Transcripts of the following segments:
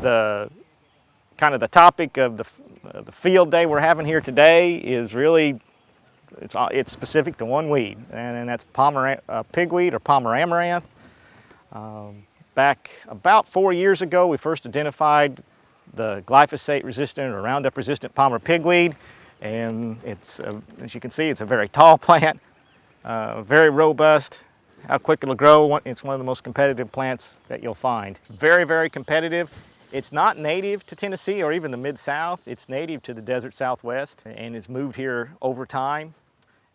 The kind of the topic of the field day we're having here today is really, it's specific to one weed, and that's pigweed or Palmer Amaranth. Back about 4 years ago, we first identified the glyphosate-resistant or Roundup-resistant Palmer pigweed, and it's, as you can see, it's a very tall plant, very robust. How quick it'll grow, it's one of the most competitive plants that you'll find. Very, very competitive. It's not native to Tennessee or even the Mid-South. It's native to the desert Southwest, and it's moved here over time.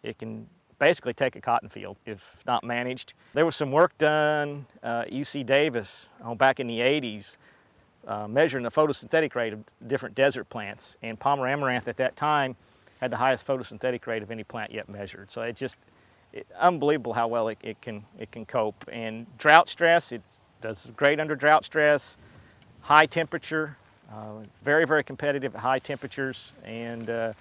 It can basically take a cotton field if not managed. There was some work done at UC Davis back in the 80s, measuring the photosynthetic rate of different desert plants, and Palmer Amaranth at that time had the highest photosynthetic rate of any plant yet measured. So it's unbelievable how well it can cope. And drought stress, it does great under drought stress. High temperature, very, very competitive at high temperatures. And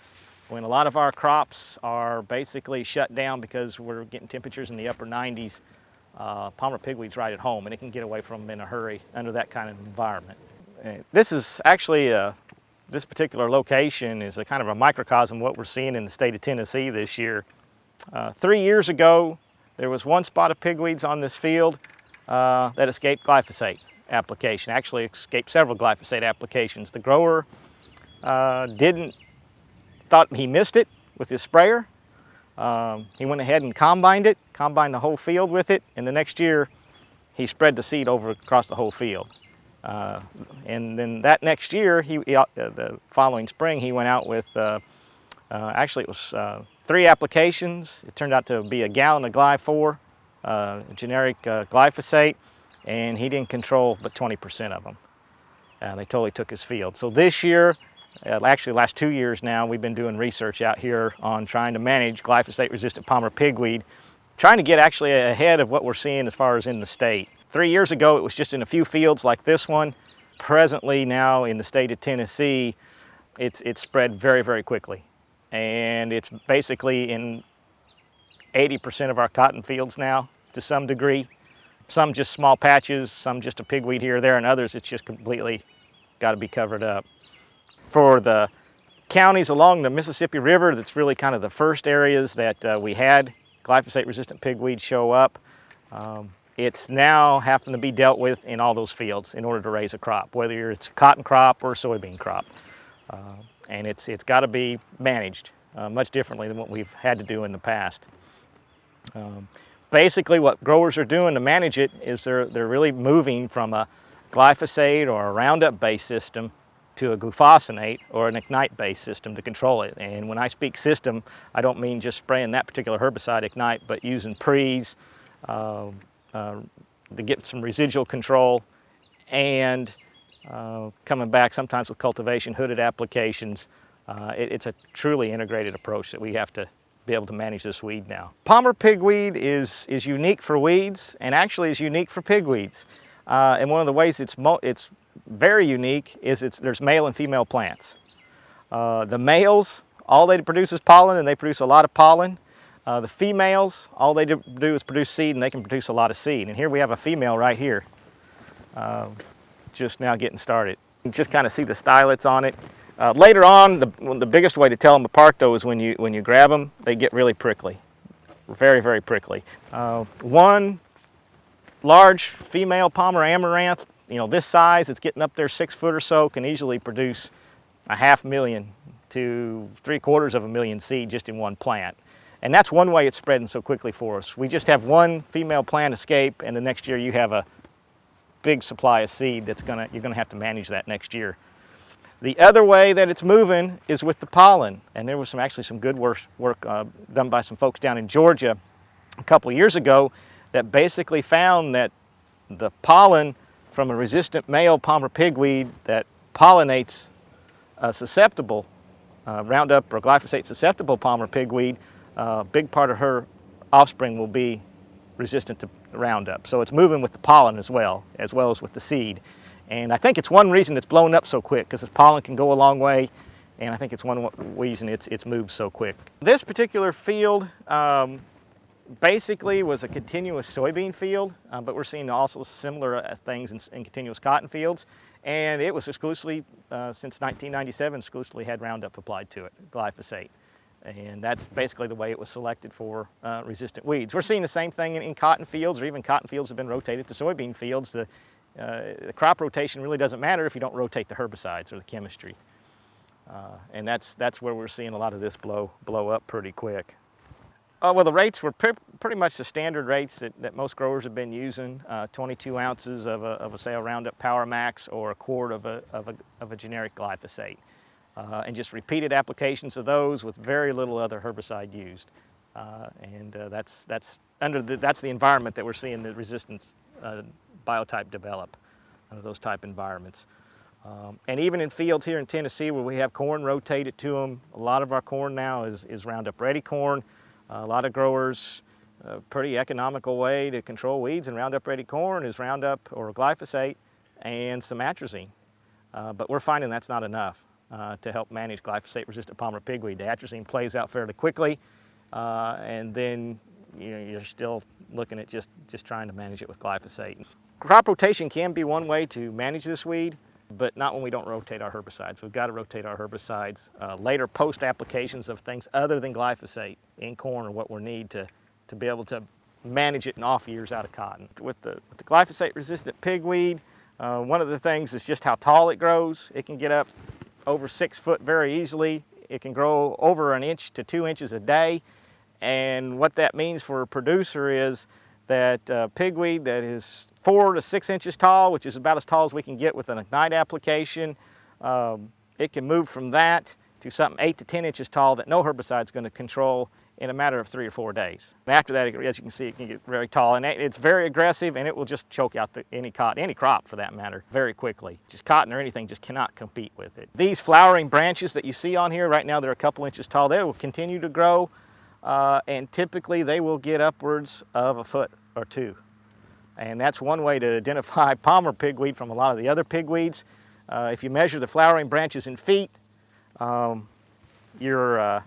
when a lot of our crops are basically shut down because we're getting temperatures in the upper 90s, Palmer pigweed's right at home, and it can get away from them in a hurry under that kind of environment. This is actually, this particular location is a kind of a microcosm of what we're seeing in the state of Tennessee this year. 3 years ago, there was one spot of pigweeds on this field that escaped glyphosate application. Actually escaped several glyphosate applications. The grower thought he missed it with his sprayer. He went ahead and combined the whole field with it, and the next year he spread the seed over across the whole field. And then that next year, the following spring, he went out with, actually it was 3 applications. It turned out to be a gallon of Gly-4, generic glyphosate, and he didn't control but 20% of them. They totally took his field. So this year, actually the last 2 years now, we've been doing research out here on trying to manage glyphosate-resistant Palmer pigweed, trying to get actually ahead of what we're seeing as far as in the state. 3 years ago, it was just in a few fields like this one. Presently now in the state of Tennessee, it's spread very, very quickly. And it's basically in 80% of our cotton fields now to some degree. Some just small patches, some just a pigweed here or there, and others it's just completely got to be covered up. For the counties along the Mississippi River, that's really kind of the first areas that we had glyphosate-resistant pigweed show up. It's now having to be dealt with in all those fields in order to raise a crop, whether it's a cotton crop or a soybean crop. And it's got to be managed much differently than what we've had to do in the past. Basically, what growers are doing to manage it is they're really moving from a glyphosate or a Roundup-based system to a glufosinate or an Ignite-based system to control it. And when I speak system, I don't mean just spraying that particular herbicide Ignite, but using pre's to get some residual control, and coming back sometimes with cultivation hooded applications. It's a truly integrated approach that we have to be able to manage this weed now. Palmer pigweed is unique for weeds, and actually is unique for pigweeds. And one of the ways it's very unique is there's male and female plants. The males, all they produce is pollen, and they produce a lot of pollen. The females, all they do is produce seed, and they can produce a lot of seed. And here we have a female right here, just now getting started. You can just kind of see the stylets on it. Later on, the biggest way to tell them apart, though, is when you grab them, they get really prickly, very, very prickly. One large female Palmer Amaranth, this size, it's getting up there 6 foot or so, can easily produce 500,000 to 750,000 seed just in one plant. And that's one way it's spreading so quickly for us. We just have one female plant escape, and the next year you have a big supply of seed you're gonna have to manage that next year. The other way that it's moving is with the pollen, and there was actually some good work done by some folks down in Georgia a couple of years ago that basically found that the pollen from a resistant male Palmer pigweed that pollinates a susceptible Roundup or glyphosate susceptible Palmer pigweed, a big part of her offspring will be resistant to Roundup. So it's moving with the pollen as well as with the seed. And I think it's one reason it's blown up so quick, because the pollen can go a long way, and I think it's one reason it's moved so quick. This particular field, basically was a continuous soybean field, but we're seeing also similar things in continuous cotton fields. And it was exclusively, since 1997, exclusively had Roundup applied to it, glyphosate. And that's basically the way it was selected for resistant weeds. We're seeing the same thing in cotton fields, or even cotton fields have been rotated to soybean fields. The crop rotation really doesn't matter if you don't rotate the herbicides or the chemistry. And that's where we're seeing a lot of this blow up pretty quick. Well, the rates were pretty much the standard rates that most growers have been using, 22 ounces of say, a Roundup Power Max or a quart of a generic glyphosate. And just repeated applications of those with very little other herbicide used. That's the environment that we're seeing the resistance biotype develop, under those type environments. And even in fields here in Tennessee where we have corn rotated to them, a lot of our corn now is Roundup Ready corn. A lot of growers, a pretty economical way to control weeds in Roundup Ready corn is Roundup or glyphosate and some atrazine. But we're finding that's not enough to help manage glyphosate-resistant palmer pigweed. The atrazine plays out fairly quickly, and then you're still looking at just trying to manage it with glyphosate. Crop rotation can be one way to manage this weed, but not when we don't rotate our herbicides. We've got to rotate our herbicides. Later post applications of things other than glyphosate in corn are what we need to be able to manage it in off years out of cotton. With the glyphosate-resistant pigweed, one of the things is just how tall it grows. It can get up over 6 foot very easily. It can grow over 1 inch to 2 inches a day. And what that means for a producer is that pigweed that is 4 to 6 inches tall, which is about as tall as we can get with an Ignite application, it can move from that to something 8 to 10 inches tall that no herbicide is going to control in a matter of 3 or 4 days. And after that, as you can see, it can get very tall, and it's very aggressive, and it will just choke out any crop for that matter very quickly. Just cotton or anything just cannot compete with it. These flowering branches that you see on here right now, they're a couple inches tall. They will continue to grow, and typically they will get upwards of 1 foot or 2. And that's one way to identify palmer pigweed from a lot of the other pigweeds. If you measure the flowering branches in feet, your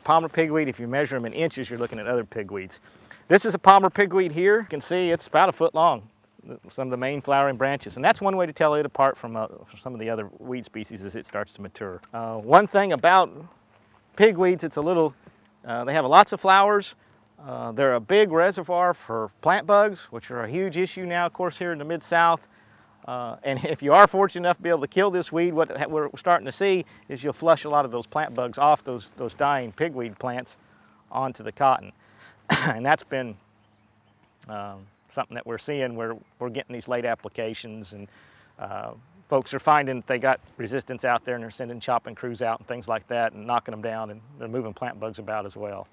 palmer pigweed, if you measure them in inches, you're looking at other pigweeds. This is a palmer pigweed here. You can see it's about 1 foot long, some of the main flowering branches. And that's one way to tell it apart from some of the other weed species as it starts to mature. One thing about pigweeds, it's a little, they have lots of flowers. They're a big reservoir for plant bugs, which are a huge issue now, of course, here in the Mid-South. And if you are fortunate enough to be able to kill this weed, what we're starting to see is you'll flush a lot of those plant bugs off those dying pigweed plants onto the cotton. And that's been something that we're seeing where we're getting these late applications, and folks are finding that they got resistance out there and they're sending chopping crews out and things like that and knocking them down, and they're moving plant bugs about as well.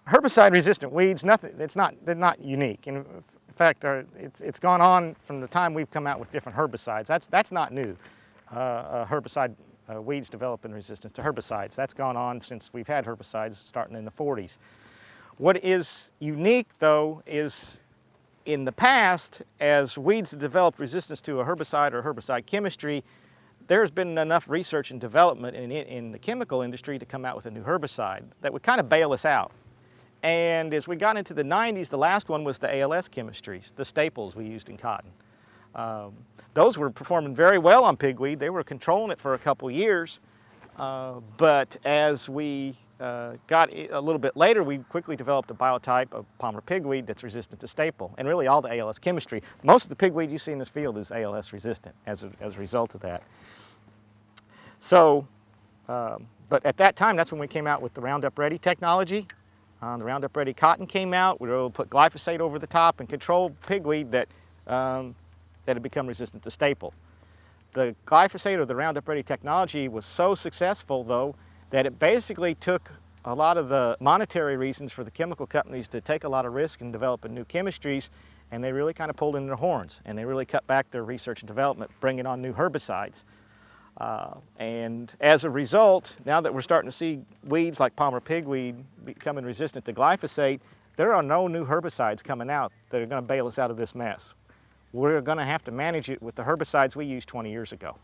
Herbicide-resistant weeds, they're not unique. In fact, it's gone on from the time we've come out with different herbicides. That's not new. Weeds developing resistance to herbicides. That's gone on since we've had herbicides starting in the 40s. What is unique, though, is in the past, as weeds have developed resistance to a herbicide or herbicide chemistry, there's been enough research and development in the chemical industry to come out with a new herbicide that would kind of bail us out. And as we got into the 90s, the last one was the ALS chemistries, the staples we used in cotton. Those were performing very well on pigweed. They were controlling it for a couple years. But as we got a little bit later, we quickly developed a biotype of palmer pigweed that's resistant to staple, and really all the ALS chemistry. Most of the pigweed you see in this field is ALS resistant as a result of that. So, but at that time, that's when we came out with the Roundup Ready technology. The Roundup Ready cotton came out. We were able to put glyphosate over the top and control pigweed that had become resistant to staple. The glyphosate or the Roundup Ready technology was so successful, though, that it basically took a lot of the monetary reasons for the chemical companies to take a lot of risk in developing new chemistries, and they really kind of pulled in their horns, and they really cut back their research and development, bringing on new herbicides. And as a result, now that we're starting to see weeds like palmer pigweed becoming resistant to glyphosate, there are no new herbicides coming out that are going to bail us out of this mess. We're going to have to manage it with the herbicides we used 20 years ago.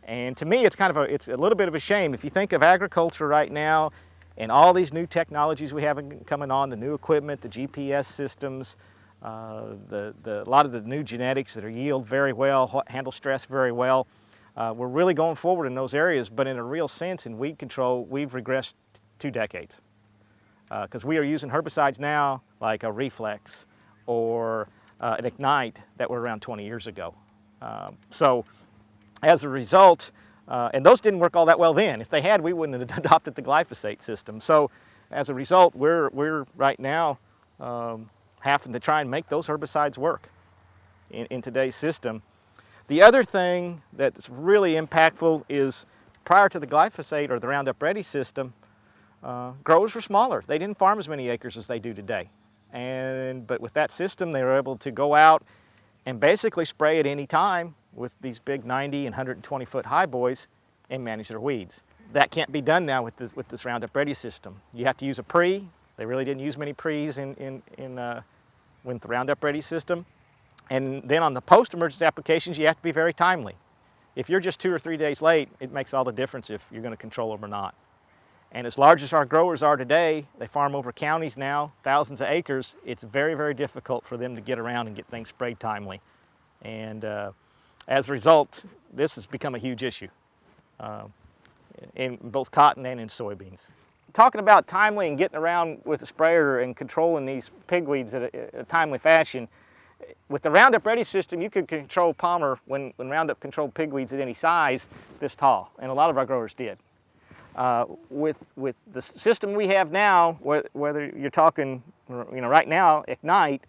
And to me, it's a little bit of a shame. If you think of agriculture right now And all these new technologies we have coming on, the new equipment, the GPS systems, a lot of the new genetics that are yield very well, handle stress very well. We're really going forward in those areas, but in a real sense in weed control, we've regressed 2 decades. Because we are using herbicides now like a Reflex or an Ignite that were around 20 years ago. So as a result, and those didn't work all that well then. If they had, we wouldn't have adopted the glyphosate system. So as a result, we're right now having to try and make those herbicides work in today's system. The other thing that's really impactful is prior to the glyphosate or the Roundup Ready system, growers were smaller. They didn't farm as many acres as they do today. But with that system, they were able to go out and basically spray at any time with these big 90 and 120 foot high boys and manage their weeds. That can't be done now with this Roundup Ready system. You have to use a pre. They really didn't use many pre's with the Roundup Ready system. And then on the post-emergence applications, you have to be very timely. If you're just 2 or 3 days late, it makes all the difference if you're going to control them or not. And as large as our growers are today, they farm over counties now, thousands of acres. It's very, very difficult for them to get around and get things sprayed timely. And as a result, this has become a huge issue in both cotton and in soybeans. Talking about timely and getting around with the sprayer and controlling these pigweeds in a timely fashion, with the Roundup Ready system, you could control palmer when Roundup controlled pigweeds at any size this tall, and a lot of our growers did. With the system we have now, whether you're talking, right now, Ignite,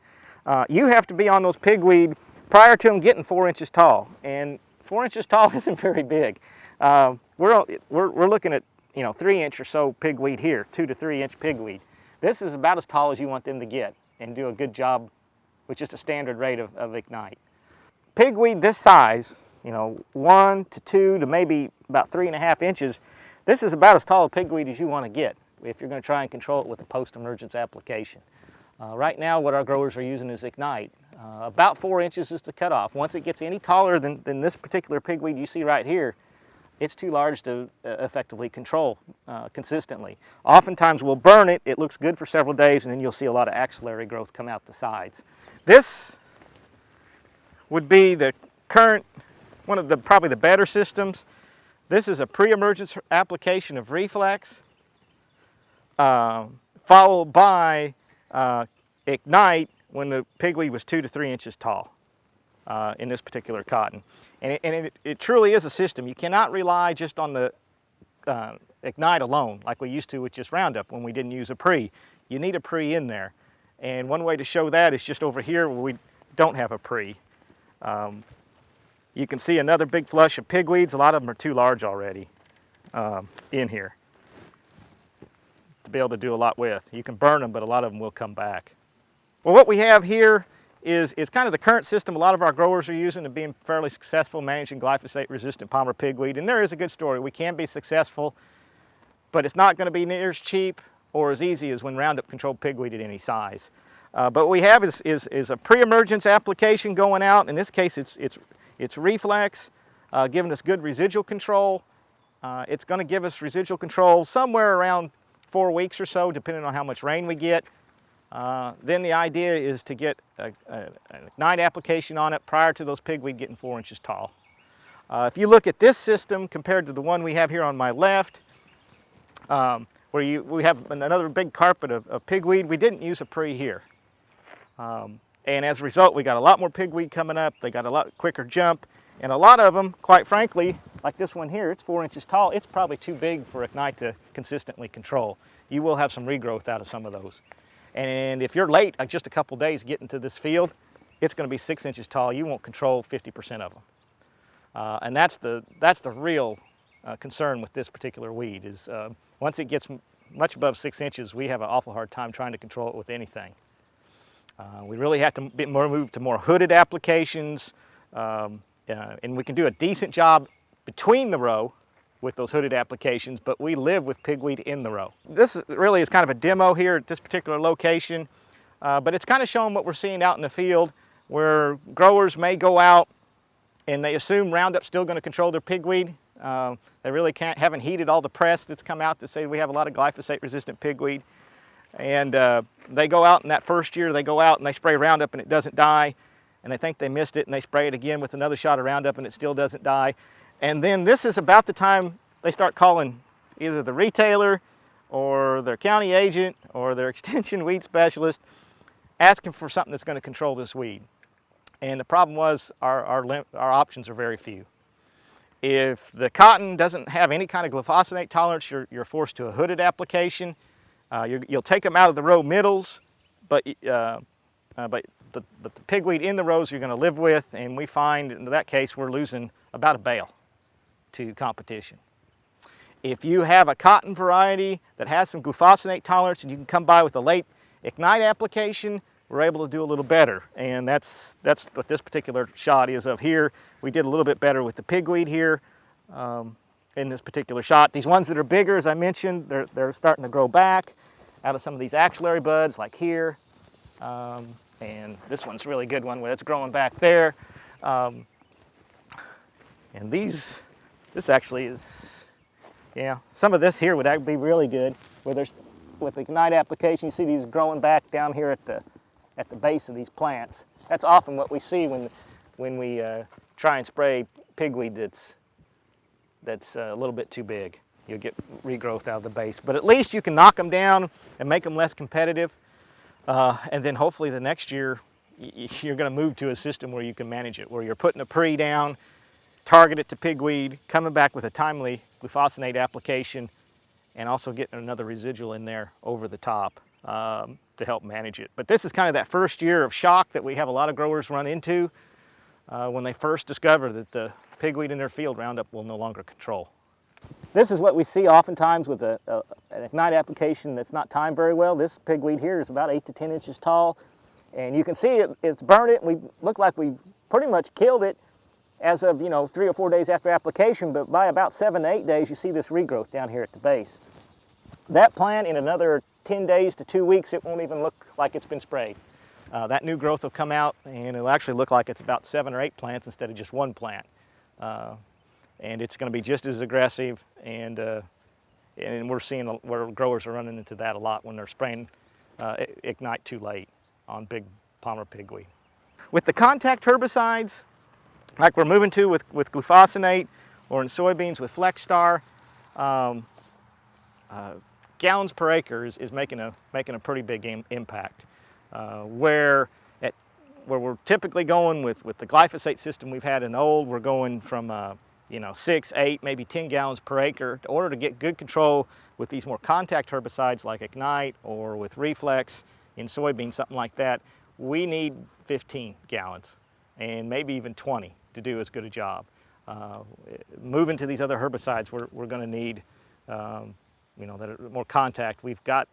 you have to be on those pigweed prior to them getting 4 inches tall, and 4 inches tall isn't very big. We're looking at 3 inch or so pigweed here, 2 to 3 inch pigweed. This is about as tall as you want them to get and do a good job with just a standard rate of Ignite. Pigweed this size, 1 to 2 to maybe about 3.5 inches, this is about as tall a pigweed as you want to get if you're going to try and control it with a post-emergence application. Right now what our growers are using is Ignite. About 4 inches is the cutoff. Once it gets any taller than this particular pigweed you see right here, it's too large to effectively control consistently. Oftentimes we'll burn it, it looks good for several days, and then you'll see a lot of axillary growth come out the sides. This would be the current, one of the probably the better systems. This is a pre-emergence application of Reflex, followed by Ignite when the pigweed was 2 to 3 inches tall in this particular cotton. And it truly is a system. You cannot rely just on the Ignite alone like we used to with just Roundup when we didn't use a pre. You need a pre in there. And one way to show that is just over here where we don't have a pre. You can see another big flush of pigweeds. A lot of them are too large already in here to be able to do a lot with. You can burn them, but a lot of them will come back. Well, what we have here is kind of the current system a lot of our growers are using and being fairly successful managing glyphosate-resistant palmer pigweed. And there is a good story. We can be successful, but it's not going to be near as cheap or as easy as when Roundup controlled pigweed at any size. But what we have is a pre-emergence application going out. In this case, it's Reflex, giving us good residual control. It's going to give us residual control somewhere around 4 weeks or so, depending on how much rain we get. Then the idea is to get an Ignite application on it prior to those pigweed getting 4 inches tall. If you look at this system compared to the one we have here on my left, where we have another big carpet of pigweed, we didn't use a pre here. And as a result, we got a lot more pigweed coming up. They got a lot quicker jump. And a lot of them, quite frankly, like this one here, it's 4 inches tall. It's probably too big for Ignite to consistently control. You will have some regrowth out of some of those. And if you're late, like just a couple days getting to this field, it's going to be 6 inches tall. You won't control 50% of them. And that's the real concern with this particular weed is once it gets much above 6 inches, we have an awful hard time trying to control it with anything. We really have to move to more hooded applications, and we can do a decent job between the row with those hooded applications, but we live with pigweed in the row. This really is kind of a demo here at this particular location, but it's kind of showing what we're seeing out in the field where growers may go out and they assume Roundup's still going to control their pigweed They really haven't heeded all the press that's come out to say we have a lot of glyphosate-resistant pigweed. And they go out in that first year, they go out and they spray Roundup and it doesn't die. And they think they missed it and they spray it again with another shot of Roundup and it still doesn't die. And then this is about the time they start calling either the retailer or their county agent or their extension weed specialist asking for something that's going to control this weed. And the problem was our options are very few. If the cotton doesn't have any kind of glyphosate tolerance, you're forced to a hooded application. You'll take them out of the row middles, but the pigweed in the rows you're going to live with, and we find in that case we're losing about a bale to competition. If you have a cotton variety that has some glyphosate tolerance and you can come by with a late Ignite application, we're able to do a little better, and that's what this particular shot is of here. We did a little bit better with the pigweed here in this particular shot. These ones that are bigger, as I mentioned, they're starting to grow back out of some of these axillary buds like here, and this one's a really good one where it's growing back there. And this actually is, yeah, some of this here would actually be really good where there's, with the Ignite application, you see these growing back down here at the base of these plants. That's often what we see when we try and spray pigweed that's a little bit too big. You'll get regrowth out of the base, but at least you can knock them down and make them less competitive. And then hopefully the next year you're going to move to a system where you can manage it, where you're putting a pre down, target it to pigweed, coming back with a timely glufosinate application, and also getting another residual in there over the top to help manage it. But this is kind of that first year of shock that we have a lot of growers run into when they first discover that the pigweed in their field Roundup will no longer control. This is what we see oftentimes with an Ignite application that's not timed very well. This pigweed here is about 8 to 10 inches tall, and you can see it's burned it. We look like we pretty much killed it as of 3 or 4 days after application, but by about 7 to 8 days you see this regrowth down here at the base. That plant, in another 10 days to 2 weeks, it won't even look like it's been sprayed. That new growth will come out and it'll actually look like it's about 7 or 8 plants instead of just 1 plant. And it's going to be just as aggressive, and we're seeing where growers are running into that a lot when they're spraying Ignite too late on big Palmer pigweed. With the contact herbicides, like we're moving to with glufosinate, or in soybeans with Flexstar, gallons per acre is making a pretty big impact. Where we're typically going with the glyphosate system we've had in the old, we're going from 6, 8, maybe 10 gallons per acre. In order to get good control with these more contact herbicides like Ignite or with Reflex in soybeans, something like that, we need 15 gallons and maybe even 20 to do as good a job. Moving to these other herbicides, we're going to need, that are more contact. We've got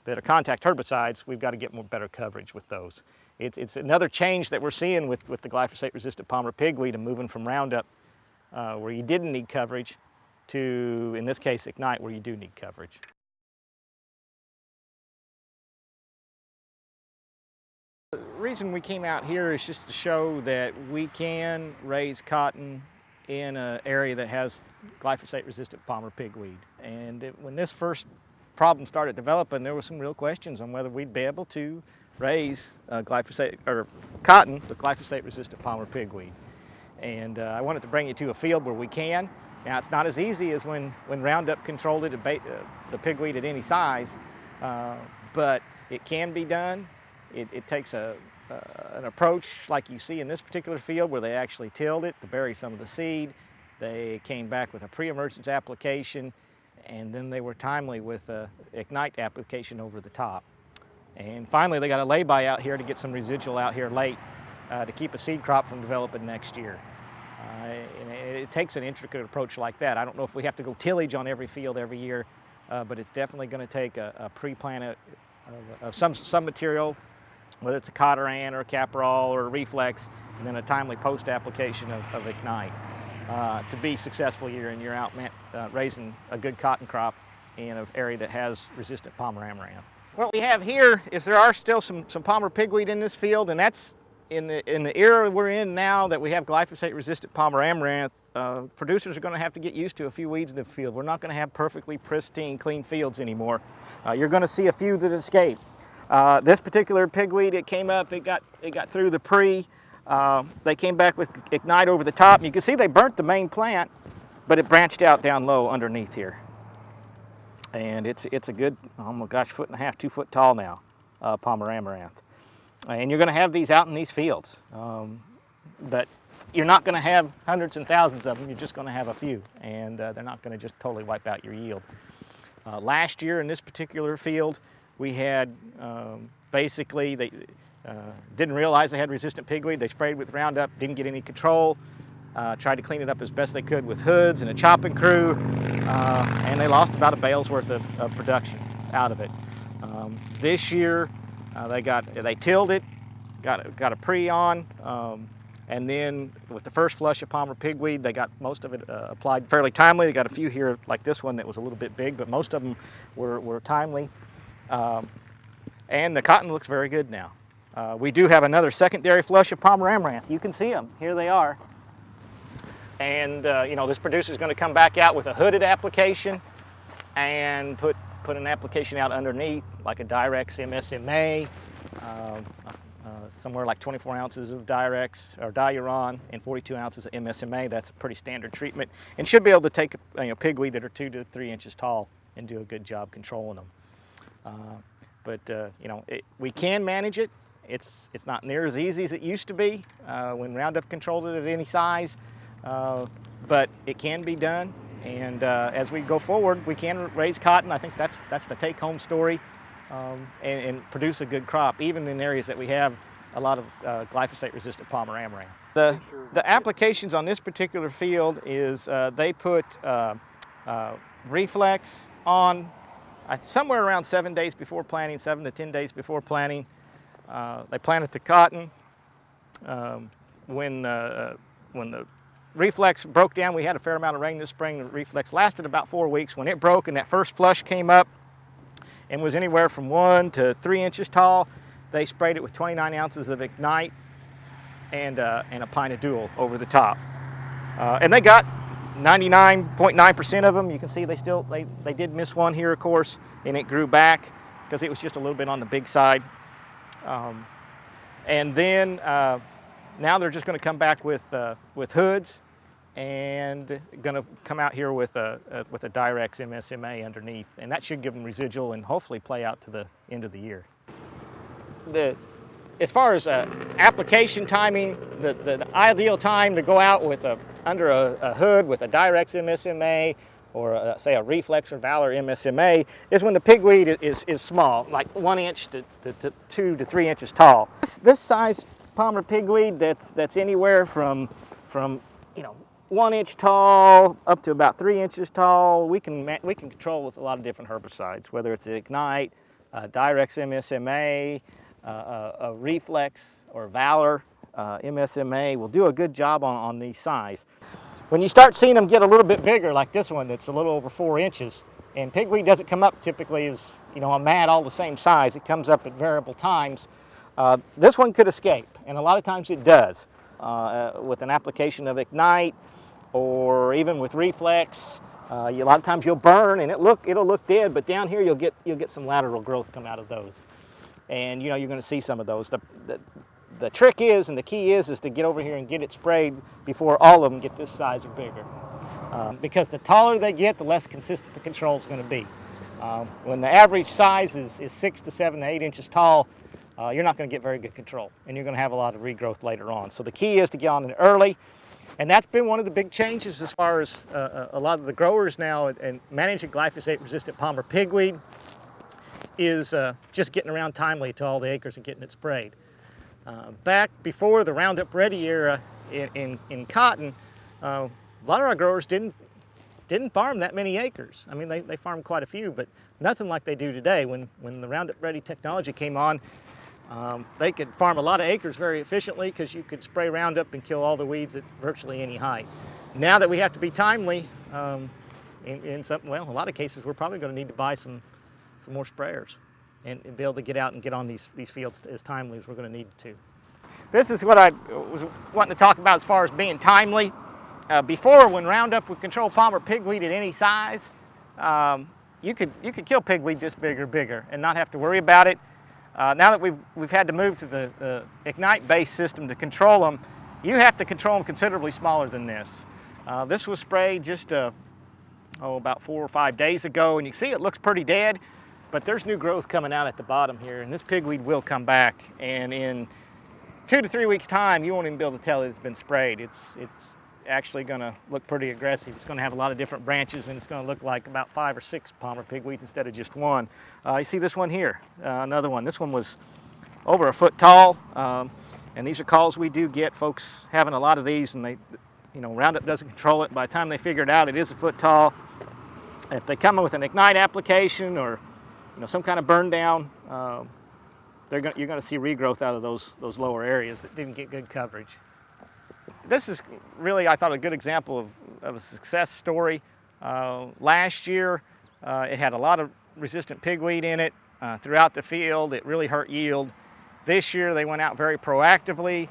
that are contact herbicides. We've got to get better coverage with those. It's another change that we're seeing with the glyphosate-resistant Palmer pigweed and moving from Roundup, where you didn't need coverage, to, in this case, Ignite, where you do need coverage. The reason we came out here is just to show that we can raise cotton in an area that has glyphosate-resistant Palmer pigweed. And when this first problem started developing, there were some real questions on whether we'd be able to raise glyphosate or cotton with glyphosate-resistant Palmer pigweed. And I wanted to bring you to a field where we can. Now, it's not as easy as when Roundup controlled it, the pigweed at any size, but it can be done. It takes an approach like you see in this particular field, where they actually tilled it to bury some of the seed. They came back with a pre-emergence application, and then they were timely with a Ignite application over the top. And finally, they got a lay-by out here to get some residual out here late to keep a seed crop from developing next year. And it takes an intricate approach like that. I don't know if we have to go tillage on every field every year, but it's definitely going to take a pre-plant of some material, whether it's a Cotteran or a Caprol or a Reflex, and then a timely post-application of Ignite to be successful year in, year out, raising a good cotton crop in an area that has resistant Palmer Amaranth. What we have here is there are still some Palmer pigweed in this field, and that's in the era we're in now that we have glyphosate-resistant Palmer Amaranth. producers are going to have to get used to a few weeds in the field. We're not going to have perfectly pristine, clean fields anymore. You're going to see a few that escape. This particular pigweed, it came up, it got through the pre. They came back with Ignite over the top. And you can see they burnt the main plant, but it branched out down low underneath here. And it's a good, oh my gosh, 1.5 feet, 2 foot tall now, Palmer Amaranth. And you're going to have these out in these fields. But you're not going to have hundreds and thousands of them. You're just going to have a few, and they're not going to just totally wipe out your yield. Last year in this particular field, we had basically, they didn't realize they had resistant pigweed. They sprayed with Roundup, didn't get any control. Tried to clean it up as best they could with hoods and a chopping crew, and they lost about a bale's worth of production out of it. This year, they tilled it, got a pre on, and then with the first flush of Palmer pigweed, they got most of it applied fairly timely. They got a few here like this one that was a little bit big, but most of them were timely. And the cotton looks very good now. We do have another secondary flush of Palmer Amaranth. You can see them. Here they are. And you know, this producer is going to come back out with a hooded application and put an application out underneath, like a Direx MSMA, somewhere like 24 ounces of Direx or Diuron and 42 ounces of MSMA. That's a pretty standard treatment, and should be able to take pigweed that are 2 to 3 inches tall and do a good job controlling them. But you know, we can manage it. It's not near as easy as it used to be when Roundup controlled it at any size, but it can be done. And as we go forward, we can raise cotton. I think that's the take-home story, and produce a good crop, even in areas that we have a lot of glyphosate-resistant Palmer Amaranth. The applications on this particular field is they put Reflex on somewhere around 7 days before planting, 7 to 10 days before planting. They planted the cotton. When the Reflex broke down, we had a fair amount of rain this spring. The Reflex lasted about 4 weeks. When it broke and that first flush came up and was anywhere from 1 to 3 inches tall, they sprayed it with 29 ounces of Ignite and a pint of Dual over the top. And they got 99.9% of them. You can see they did miss one here, of course, and it grew back because it was just a little bit on the big side. And then now they're just going to come back with hoods and going to come out here with a Direx MSMA underneath, and that should give them residual and hopefully play out to the end of the year. As far as application timing, the ideal time to go out with under a hood with a Direx MSMA or say a Reflex or Valor MSMA is when the pigweed is small, like 1 inch to 2 to 3 inches tall. This size Palmer pigweed that's anywhere from 1 inch tall up to about 3 inches tall, we can control with a lot of different herbicides, whether it's Ignite, Direx MSMA, a Reflex or Valor MSMA will do a good job on these size. When you start seeing them get a little bit bigger, like this one that's a little over 4 inches, and pigweed doesn't come up typically as a mat all the same size, it comes up at variable times. This one could escape, and a lot of times it does, with an application of Ignite or even with Reflex. A lot of times you'll burn and it'll look dead, but down here you'll get some lateral growth come out of those, and you're going to see some of those. The trick is, and the key is to get over here and get it sprayed before all of them get this size or bigger, because the taller they get, the less consistent the control is going to be. When the average size is 6 to 7 to 8 inches tall, you're not going to get very good control, and you're going to have a lot of regrowth later on. So the key is to get on it early, and that's been one of the big changes as far as a lot of the growers now and managing glyphosate-resistant Palmer pigweed is just getting around timely to all the acres and getting it sprayed. Back before the Roundup Ready era in cotton, a lot of our growers didn't farm that many acres. I mean, they farmed quite a few, but nothing like they do today. When the Roundup Ready technology came on, they could farm a lot of acres very efficiently because you could spray Roundup and kill all the weeds at virtually any height. Now that we have to be timely, in a lot of cases, we're probably going to need to buy some more sprayers and be able to get out and get on these fields as timely as we're going to need to. This is what I was wanting to talk about as far as being timely. Before, when Roundup would control Palmer pigweed at any size, you could kill pigweed this big or bigger and not have to worry about it. Now that we've had to move to the Ignite-based system to control them, you have to control them considerably smaller than this. This was sprayed just about 4 or 5 days ago, and you see it looks pretty dead, but there's new growth coming out at the bottom here, and this pigweed will come back. And in 2 to 3 weeks' time, you won't even be able to tell it's been sprayed. It's actually going to look pretty aggressive. It's going to have a lot of different branches, and it's going to look like about 5 or 6 Palmer pigweeds instead of just one. You see this one here, another one. This one was over a foot tall, and these are calls we do get, folks having a lot of these, and Roundup doesn't control it. By the time they figure it out, it is a foot tall. If they come in with an Ignite application or some kind of burn down, you're going to see regrowth out of those lower areas that didn't get good coverage. This is really, I thought, a good example of a success story. Last year, it had a lot of resistant pigweed in it throughout the field. It really hurt yield. This year, they went out very proactively.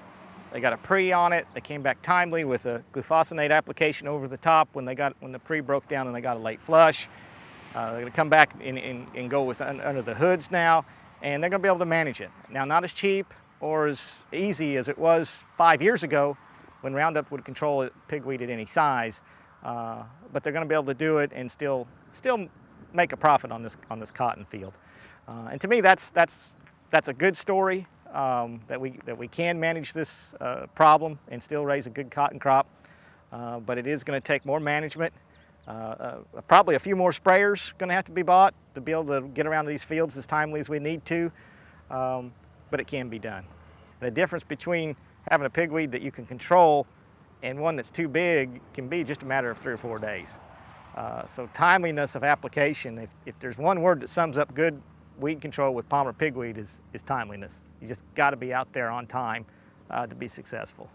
They got a pre on it. They came back timely with a glufosinate application over the top when the pre broke down and they got a late flush. They're going to come back and go with under the hoods now, and they're going to be able to manage it. Now, not as cheap or as easy as it was 5 years ago when Roundup would control pigweed at any size, but they're going to be able to do it and still make a profit on this cotton field. And to me, that's a good story. That we can manage this problem and still raise a good cotton crop, but it is going to take more management. Probably a few more sprayers going to have to be bought to be able to get around these fields as timely as we need to, but it can be done. The difference between having a pigweed that you can control and one that's too big can be just a matter of 3 or 4 days. So timeliness of application, if there's one word that sums up good weed control with Palmer pigweed, is timeliness. You just got to be out there on time to be successful.